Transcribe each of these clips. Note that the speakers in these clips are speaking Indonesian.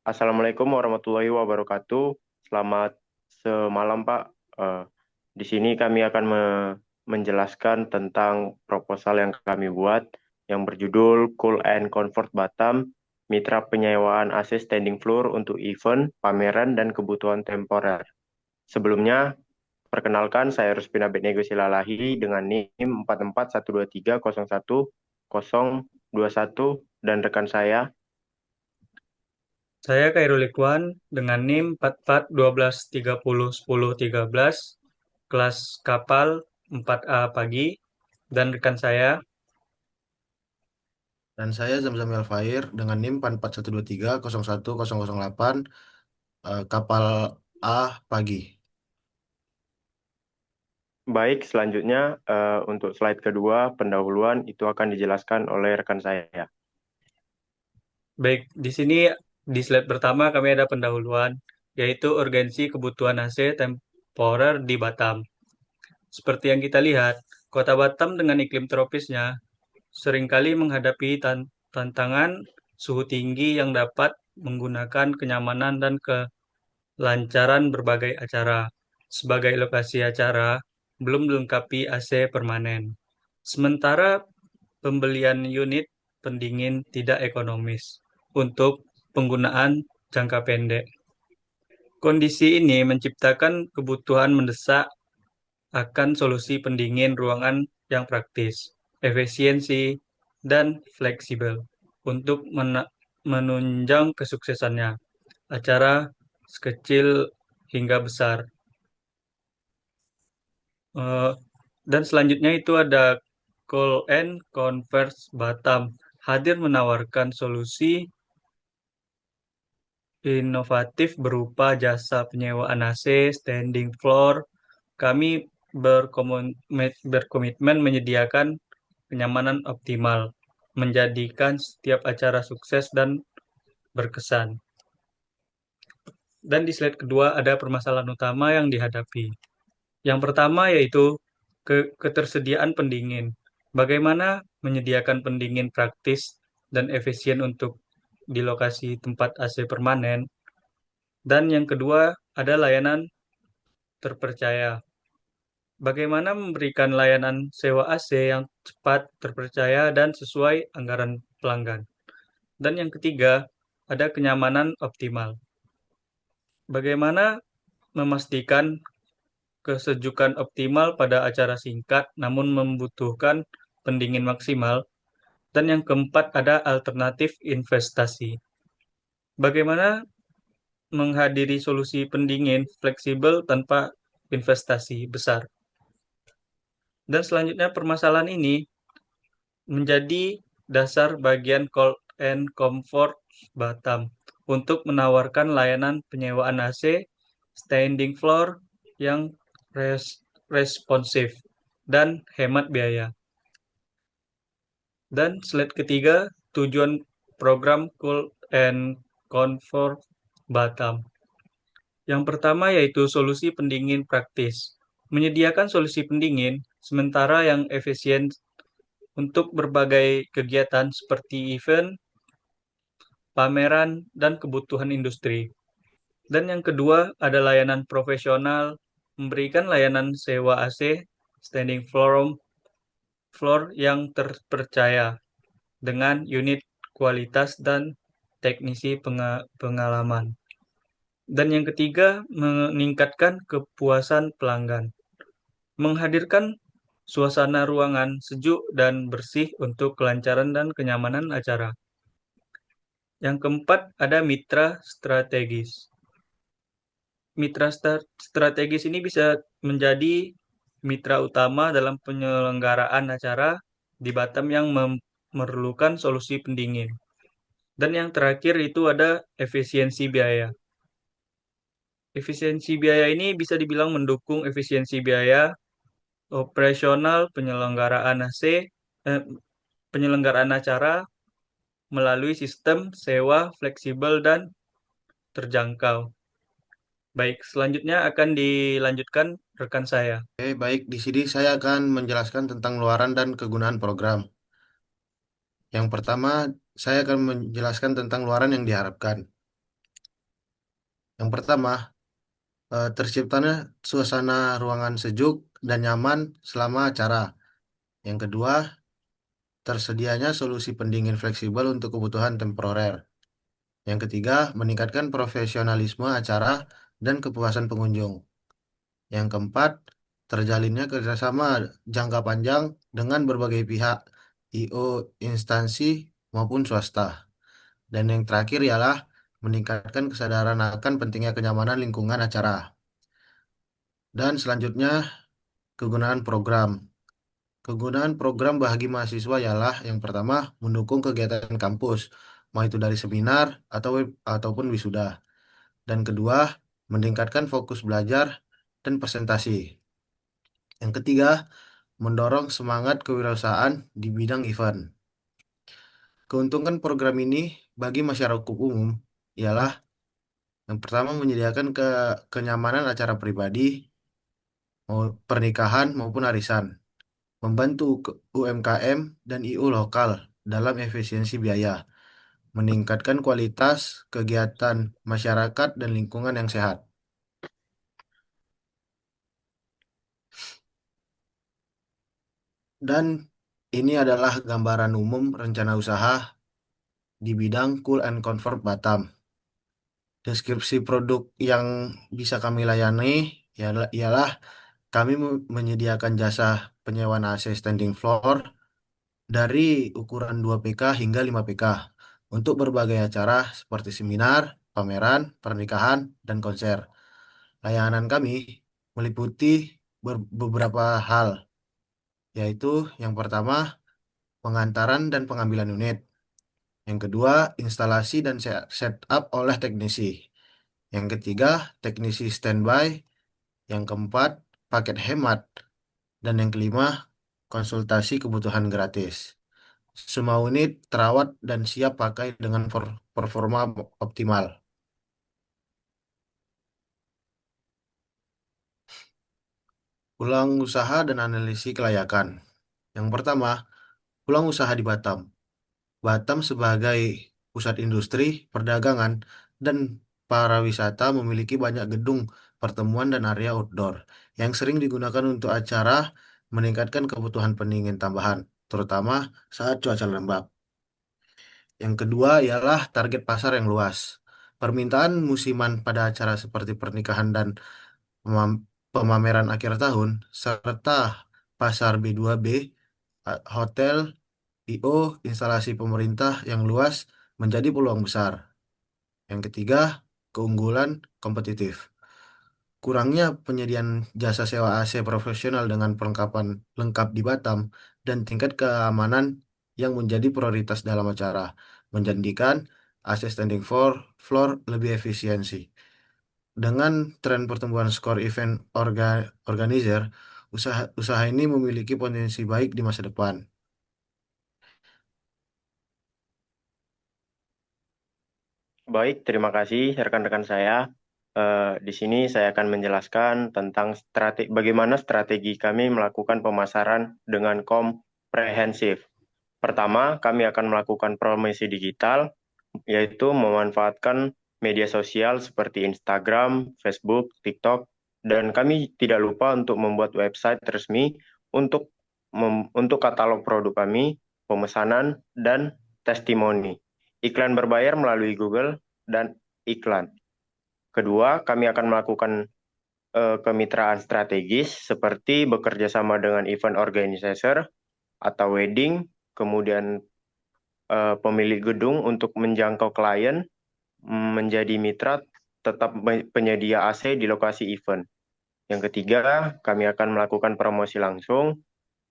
Assalamualaikum warahmatullahi wabarakatuh. Selamat semalam, Pak. Eh, di sini kami akan menjelaskan tentang proposal yang kami buat yang berjudul Cool and Comfort Batam, Mitra Penyewaan AC Standing Floor untuk event, pameran, dan kebutuhan temporer. Sebelumnya, perkenalkan saya Ruspina Betnego Silalahi dengan NIM 4412301021 dan rekan saya. Saya Khairul Ikhwan dengan NIM 4412301013 kelas kapal 4A pagi dan rekan saya. Dan saya Zamzam Fair dengan NIM 4412301008 kapal A pagi. Baik, selanjutnya untuk slide kedua, pendahuluan itu akan dijelaskan oleh rekan saya. Baik, di sini di slide pertama kami ada pendahuluan, yaitu urgensi kebutuhan AC temporer di Batam. Seperti yang kita lihat, kota Batam dengan iklim tropisnya seringkali menghadapi tantangan suhu tinggi yang dapat menggunakan kenyamanan dan kelancaran berbagai acara. Sebagai lokasi acara, belum dilengkapi AC permanen. Sementara pembelian unit pendingin tidak ekonomis untuk penggunaan jangka pendek. Kondisi ini menciptakan kebutuhan mendesak akan solusi pendingin ruangan yang praktis, efisiensi, dan fleksibel untuk menunjang kesuksesannya acara sekecil hingga besar. Eh, dan selanjutnya itu ada Call and Converse Batam hadir menawarkan solusi inovatif berupa jasa penyewaan AC, standing floor. Kami berkomitmen menyediakan kenyamanan optimal, menjadikan setiap acara sukses dan berkesan. Dan di slide kedua ada permasalahan utama yang dihadapi. Yang pertama yaitu ketersediaan pendingin. Bagaimana menyediakan pendingin praktis dan efisien untuk di lokasi tempat AC permanen. Dan yang kedua ada layanan terpercaya. Bagaimana memberikan layanan sewa AC yang cepat, terpercaya, dan sesuai anggaran pelanggan. Dan yang ketiga ada kenyamanan optimal. Bagaimana memastikan kesejukan optimal pada acara singkat namun membutuhkan pendingin maksimal. Dan yang keempat ada alternatif investasi. Bagaimana menghadiri solusi pendingin fleksibel tanpa investasi besar. Dan selanjutnya permasalahan ini menjadi dasar bagian Cold and Comfort Batam untuk menawarkan layanan penyewaan AC standing floor yang responsif dan hemat biaya. Dan slide ketiga, tujuan program Cool and Comfort Batam. Yang pertama yaitu solusi pendingin praktis. Menyediakan solusi pendingin sementara yang efisien untuk berbagai kegiatan seperti event, pameran, dan kebutuhan industri. Dan yang kedua ada layanan profesional, memberikan layanan sewa AC, standing floor yang terpercaya dengan unit kualitas dan teknisi pengalaman. Dan yang ketiga, meningkatkan kepuasan pelanggan. Menghadirkan suasana ruangan sejuk dan bersih untuk kelancaran dan kenyamanan acara. Yang keempat, ada mitra strategis. Strategis ini bisa menjadi mitra utama dalam penyelenggaraan acara di Batam yang memerlukan solusi pendingin. Dan yang terakhir itu ada efisiensi biaya. Efisiensi biaya ini bisa dibilang mendukung efisiensi biaya operasional penyelenggaraan AC, penyelenggaraan acara melalui sistem sewa fleksibel dan terjangkau. Baik, selanjutnya akan dilanjutkan rekan saya. Oke, baik. Di sini saya akan menjelaskan tentang luaran dan kegunaan program. Yang pertama, saya akan menjelaskan tentang luaran yang diharapkan. Yang pertama, terciptanya suasana ruangan sejuk dan nyaman selama acara. Yang kedua, tersedianya solusi pendingin fleksibel untuk kebutuhan temporer. Yang ketiga, meningkatkan profesionalisme acara dan kepuasan pengunjung. Yang keempat, terjalinnya kerjasama jangka panjang dengan berbagai pihak, IO, instansi, maupun swasta. Dan yang terakhir ialah meningkatkan kesadaran akan pentingnya kenyamanan lingkungan acara. Dan selanjutnya, kegunaan program. Kegunaan program bagi mahasiswa ialah yang pertama, mendukung kegiatan kampus, mau itu dari seminar ataupun wisuda. Dan kedua, meningkatkan fokus belajar dan presentasi. Yang ketiga, mendorong semangat kewirausahaan di bidang event. Keuntungan program ini bagi masyarakat umum ialah yang pertama menyediakan kenyamanan acara pribadi, pernikahan maupun arisan, membantu UMKM dan IU lokal dalam efisiensi biaya, meningkatkan kualitas kegiatan masyarakat dan lingkungan yang sehat. Dan ini adalah gambaran umum rencana usaha di bidang Cool and Comfort Batam. Deskripsi produk yang bisa kami layani ialah kami menyediakan jasa penyewaan AC standing floor dari ukuran 2 PK hingga 5 PK untuk berbagai acara seperti seminar, pameran, pernikahan, dan konser. Layanan kami meliputi beberapa hal, yaitu yang pertama, pengantaran dan pengambilan unit. Yang kedua, instalasi dan setup oleh teknisi. Yang ketiga, teknisi standby. Yang keempat, paket hemat. Dan yang kelima, konsultasi kebutuhan gratis. Semua unit terawat dan siap pakai dengan performa optimal. Ulang usaha dan analisis kelayakan. Yang pertama, ulang usaha di Batam. Batam sebagai pusat industri, perdagangan, dan pariwisata memiliki banyak gedung pertemuan dan area outdoor yang sering digunakan untuk acara meningkatkan kebutuhan pendingin tambahan, terutama saat cuaca lembab. Yang kedua ialah target pasar yang luas. Permintaan musiman pada acara seperti pernikahan dan pemameran akhir tahun, serta pasar B2B, hotel, IO, instalasi pemerintah yang luas menjadi peluang besar. Yang ketiga, keunggulan kompetitif. Kurangnya penyediaan jasa sewa AC profesional dengan perlengkapan lengkap di Batam dan tingkat keamanan yang menjadi prioritas dalam acara, menjadikan AC standing floor lebih efisiensi. Dengan tren pertumbuhan skor event organizer, usaha ini memiliki potensi baik di masa depan. Baik, terima kasih rekan-rekan saya. Di sini saya akan menjelaskan tentang bagaimana strategi kami melakukan pemasaran dengan komprehensif. Pertama, kami akan melakukan promosi digital, yaitu memanfaatkan media sosial seperti Instagram, Facebook, TikTok, dan kami tidak lupa untuk membuat website resmi untuk katalog produk kami, pemesanan, dan testimoni. Iklan berbayar melalui Google dan iklan. Kedua, kami akan melakukan kemitraan strategis seperti bekerja sama dengan event organizer atau wedding, kemudian pemilik gedung untuk menjangkau klien, menjadi mitra tetap penyedia AC di lokasi event. Yang ketiga, kami akan melakukan promosi langsung,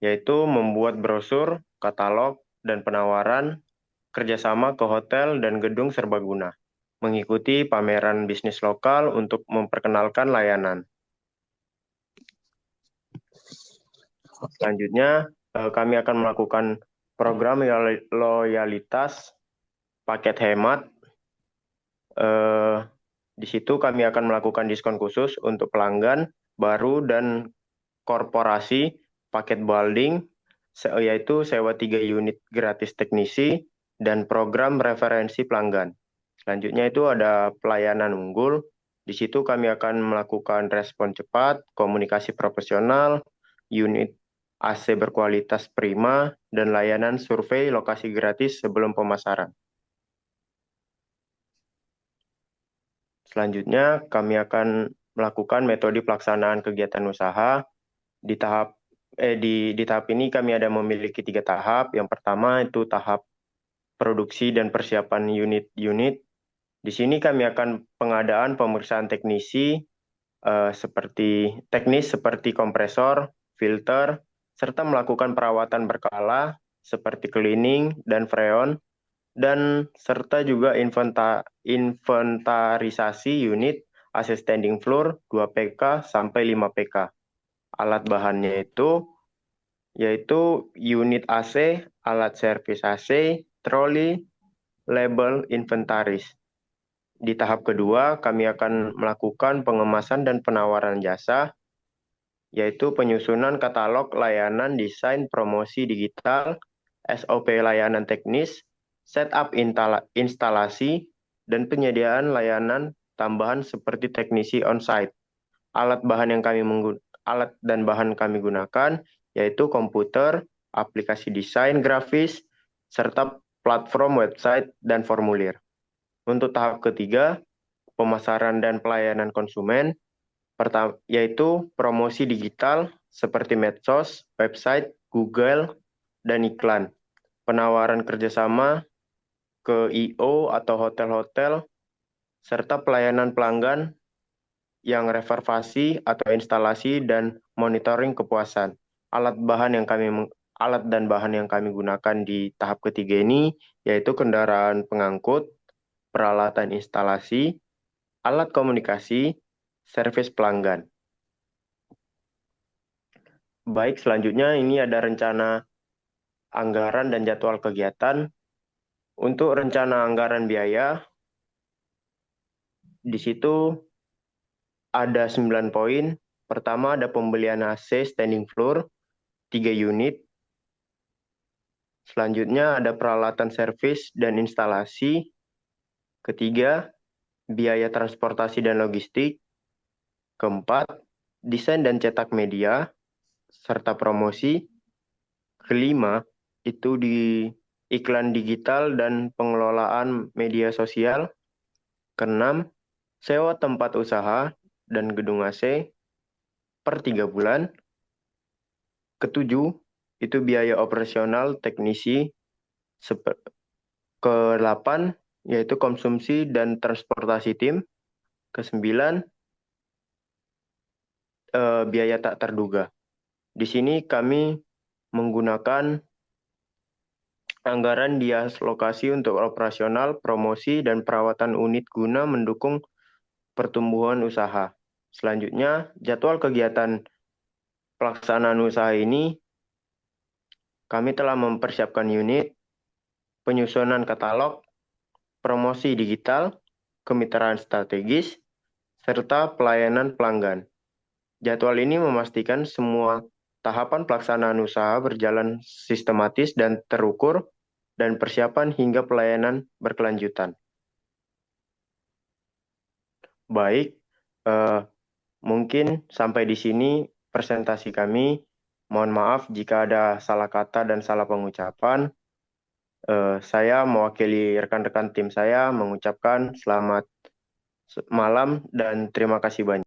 yaitu membuat brosur, katalog, dan penawaran kerjasama ke hotel dan gedung serbaguna, mengikuti pameran bisnis lokal untuk memperkenalkan layanan. Selanjutnya, kami akan melakukan program loyalitas paket hemat. Di situ kami akan melakukan diskon khusus untuk pelanggan baru dan korporasi paket bundling, yaitu sewa 3 unit gratis teknisi dan program referensi pelanggan. Selanjutnya itu ada pelayanan unggul, Di situ kami akan melakukan respon cepat, komunikasi profesional, unit AC berkualitas prima, dan layanan survei lokasi gratis sebelum pemasaran. Selanjutnya, kami akan melakukan metode pelaksanaan kegiatan usaha. Di tahap ini kami ada memiliki 3 tahap. Yang pertama itu tahap produksi dan persiapan unit-unit. Di sini kami akan pengadaan pemeriksaan teknis seperti kompresor, filter, serta melakukan perawatan berkala seperti cleaning dan freon, dan serta juga inventarisasi unit AC standing floor 2 PK sampai 5 PK. Alat bahannya yaitu unit AC, alat servis AC, troli, label, inventaris. Di tahap kedua, kami akan melakukan pengemasan dan penawaran jasa, yaitu penyusunan katalog layanan desain promosi digital, SOP layanan teknis, setup instalasi, dan penyediaan layanan tambahan seperti teknisi on-site. Alat dan bahan kami gunakan yaitu komputer, aplikasi desain grafis, serta platform website dan formulir. Untuk tahap ketiga, pemasaran dan pelayanan konsumen, yaitu promosi digital seperti medsos, website, Google, dan iklan. Penawaran kerjasama ke I.O. atau hotel-hotel, serta pelayanan pelanggan yang reservasi atau instalasi dan monitoring kepuasan. Alat dan bahan yang kami gunakan di tahap ketiga ini yaitu kendaraan pengangkut, peralatan instalasi, alat komunikasi, servis pelanggan. Baik, selanjutnya ini ada rencana anggaran dan jadwal kegiatan. Untuk rencana anggaran biaya, di situ ada 9 poin. Pertama ada pembelian AC standing floor 3 unit. Selanjutnya ada peralatan servis dan instalasi. Ketiga, biaya transportasi dan logistik. Keempat, desain dan cetak media serta promosi. Kelima, itu di iklan digital dan pengelolaan media sosial. Keenam, sewa tempat usaha dan gedung AC per 3 bulan. Ketujuh, itu biaya operasional teknisi. Ke-8, yaitu konsumsi dan transportasi tim. Ke-9, biaya tak terduga. Di sini kami menggunakan anggaran di lokasi untuk operasional, promosi, dan perawatan unit guna mendukung pertumbuhan usaha. Selanjutnya, jadwal kegiatan pelaksanaan usaha ini, kami telah mempersiapkan unit, penyusunan katalog, promosi digital, kemitraan strategis, serta pelayanan pelanggan. Jadwal ini memastikan semua tahapan pelaksanaan usaha berjalan sistematis dan terukur, dan persiapan hingga pelayanan berkelanjutan. Baik, mungkin sampai di sini presentasi kami. Mohon maaf jika ada salah kata dan salah pengucapan. Saya mewakili rekan-rekan tim saya mengucapkan selamat malam dan terima kasih banyak.